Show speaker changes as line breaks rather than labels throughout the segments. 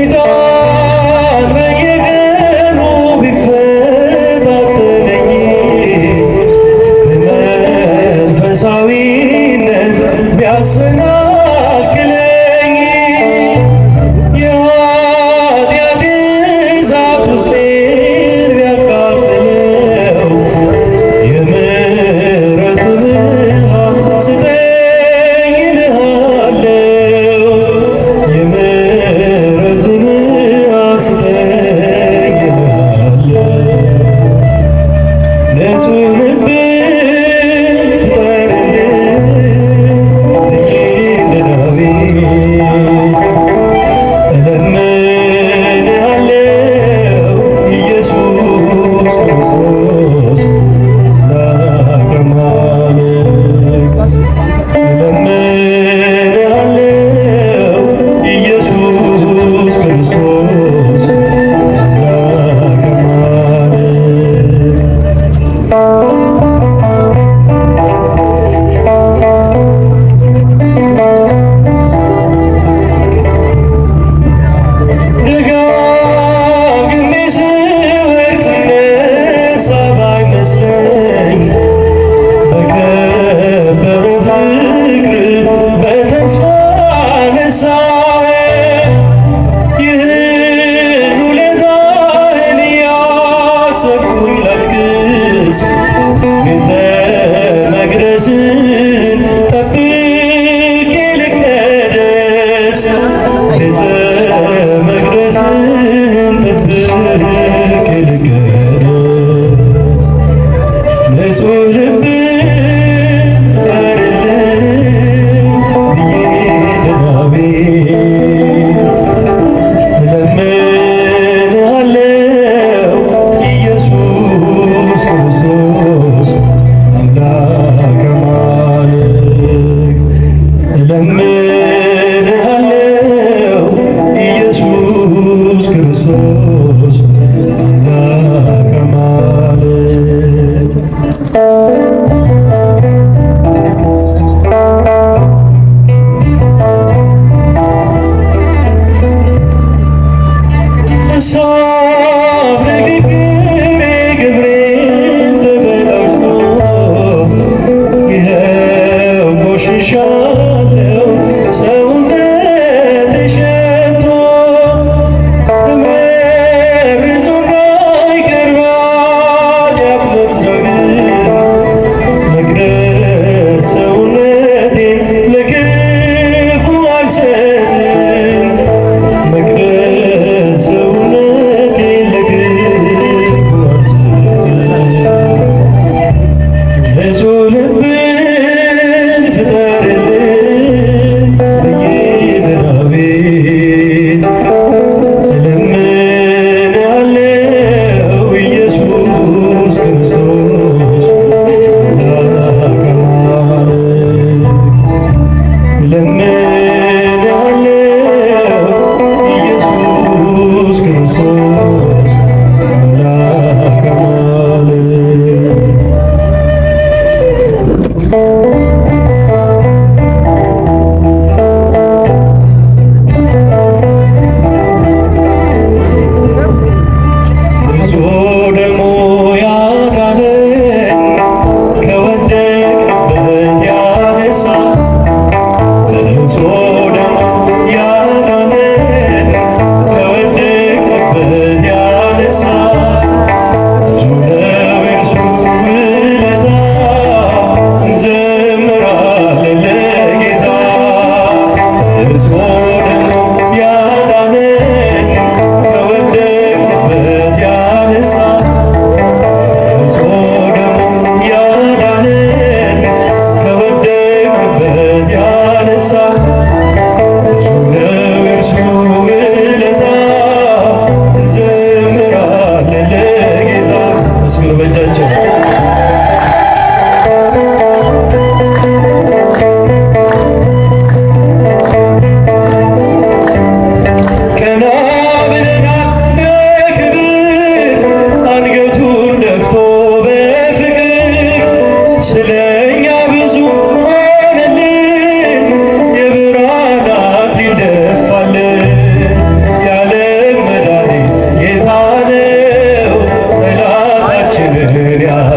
ሰይጣን በየቀኑ ቢፈታተነኝ በመንፈሳዊነት ቢያሰናክለኝ የኃጢአት እሳት ውስጤን ቢያቃጥለው የምሕረት ብርሃን ስጠኝ እልሃለሁ። የምሕረት ብርሃን ስጠኝ እልሃለሁ። ንጹሕ ልብ ፍጠርልኝ እንደ ዳዊት እለምንሃለሁ ኢየሱስ ክርስቶስ አምላከ አማልክት እለምንሃለሁ ኢየሱስ ክርስቶስ አምላከ አማልክት ደጋግሜ ስወድቅ ምነሳ ባይመስለኝ በከበረ ፍቅር በተስፋ ነሳኸኝ። ይህን ውለታህን እያሰብኩኝ ላልቅስ ቤተ መቅደስን ጠብቄ ልቅደስ። ቤተ መቅደስን ጠብቄ ልቅደስ። ንጹሕ ልብ ፍጠርልኝ ብዬ እንደ ዳዊት እለምንሃለሁ ኢየሱስ ክርስቶስ አምላከ አማልክት እለምንሃለሁ ኢየሱስ ክርስቶስ አምላከ አማልክት ሀሳብ ንግግሬ ግብሬን ተበላሽቶ ይኸው ቆሽሻለሁ ሰውነቴ ሸቶ ተመርዞ እንዳይቀር በኃጢአት መፍረግን መቅደስ ሰውነቴን ለክፉ አልሰጥም። መቅደስ ሰውነቴን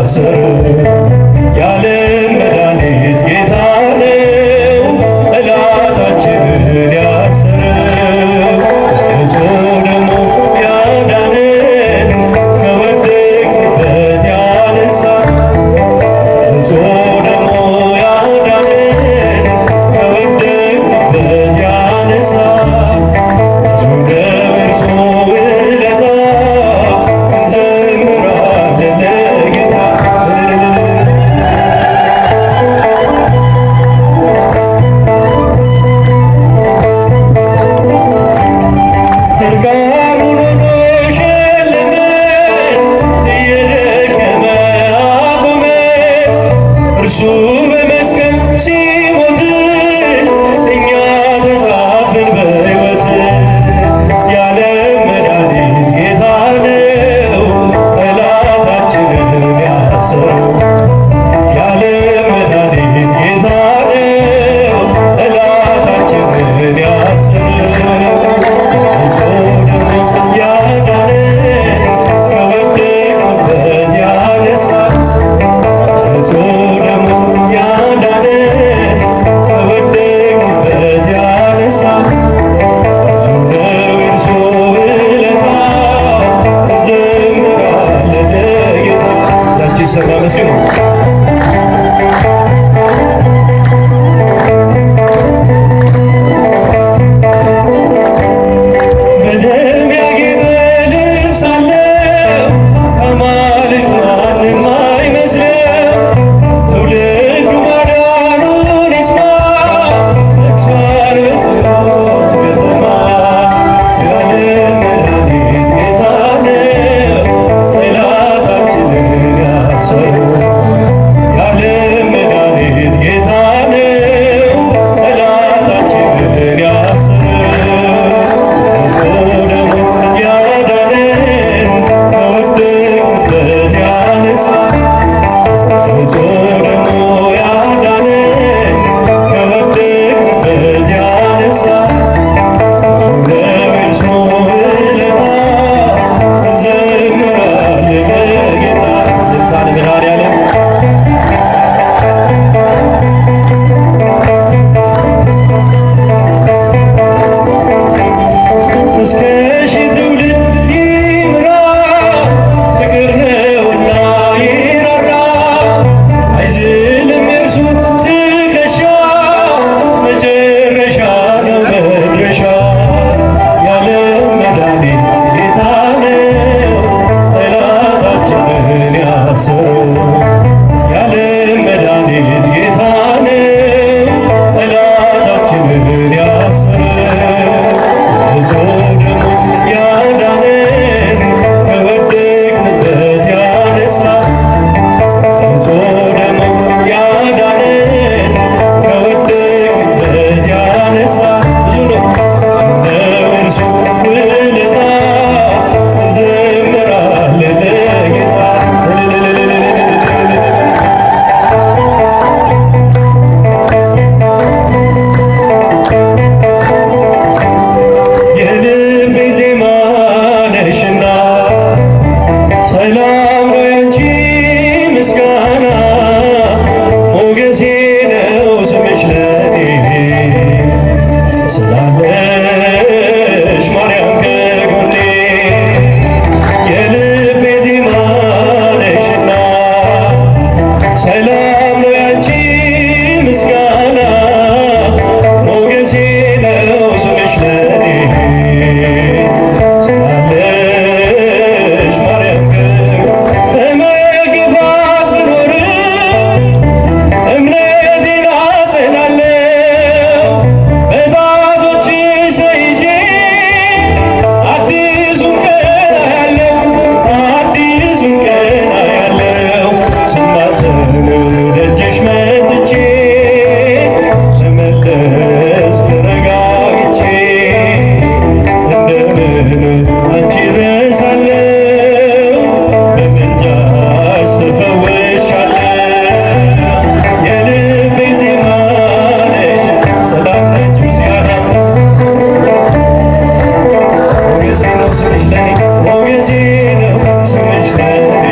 ያሰረው የዓለም መድኃኒት ጌታ ነው ጠላታችንን ያሰረው እቶ ደግሞ ያዳነን ከወደቅንበት ያነሳን እቶ ደግሞ ያዳነን ከወደቅንበት ያነሳን ብዙ ነው የእርሱ ውለታ እንዘምራለን ለጌታ እርቃኑን ሆኖ ሸለመን እየደከመ አቆመን እርሱ በመስቀል ሲሞት እኛ ተጻፍን በሕይወት የዓለም መድኃኒት ጌታ ነው ጠላታችንን ያሰረው የዓለም መድኃኒት ጌታ ነው ጠላታችንን ያሰረው እቶ ደግሞ ያዳነን ከወደቅንበት ያነሳን እቶ ደግሞ ያዳነን ከወደቅንበት ያነሳን ብዙ ነው የእርሱ ውለታ እንዘምራለን ለጌታ እጃችን ይሰማ መስግኑ በደም ያጌጠ ልብስ አለው አማልክት ማንም አይመስለው ትውልዱ ማዳኑን ይስማ ለቅሷን በጽዮን ከተማ የዓለም መድኃኒት ጌታ ነው ጠላታችንን ያሰረው የዓለም መድኃኒት ጌታ ነው ጠላታችንን ያሰረው እቶ ደግሞ ያዳነን ከወደቅንበት ያነሳን እቶ ደግሞ ያዳነን ከወደቅንበት ያነሳን ብዙ ነው የእርሱ ውለታ እንዘምራለን ለጌታ ዝምታ ለመድኃኔዓለም እስከ ሺህ ትውልድ ይምራል ፍቅር ነውና ይራራል አይዝልም የእርሱ ትከሻ መጨረሻ ነው መድረሻ የዓለም መድኃኒት ጌታ ነው ጠላታችንን ያሰረው የዓለም መድኃኒት ጌታ ነው ጠላታችንን ያሰረው እቶ ደግሞ ያዳነን ከወደቅንበት ያነሳን እቶ ደግሞ ያዳነን ከወደቅንበት ያነሳን ብዙ ነው የእርሱ ውለታ እንዘምራለን ለጌታ የልቤ ዜማ ነሽና ሰላም ነው ያንቺ ምስጋና ሞገሴ ነው ስምሽ ለኔ ስላለሽ ማርያም ከጎኔ የልቤ ዜማ ነሽና ሰላም ነው ያንቺ ምስጋና ሞገሴ ነው ስምሽ ለኔ ስላለሽ ማርያም ተመግፋት ብኖር እምነቴን አጸናለሁ በጣቶችሽ ተይዤ አዲሱን ቀን አያለው አዲሱን ቀን አያለው ስማጸን ደጅሽ መጥቼ ለመለስ ተረጋግቼ እንደምን አንቺ ረሳለው በምልጃሽ ተፈውሻለሁ የልቤ ዜማ ነሽ ሰላም ነች ምስጋና ሞገሴ ነው ስምሽ ለኔ ሞገሴ ነው ስምሽ ለኔ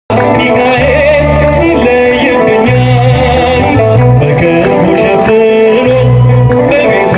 ሚካኤል ይለይብኛል በክንፉ ሸፍኖ በቤቱ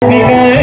ሚካኤል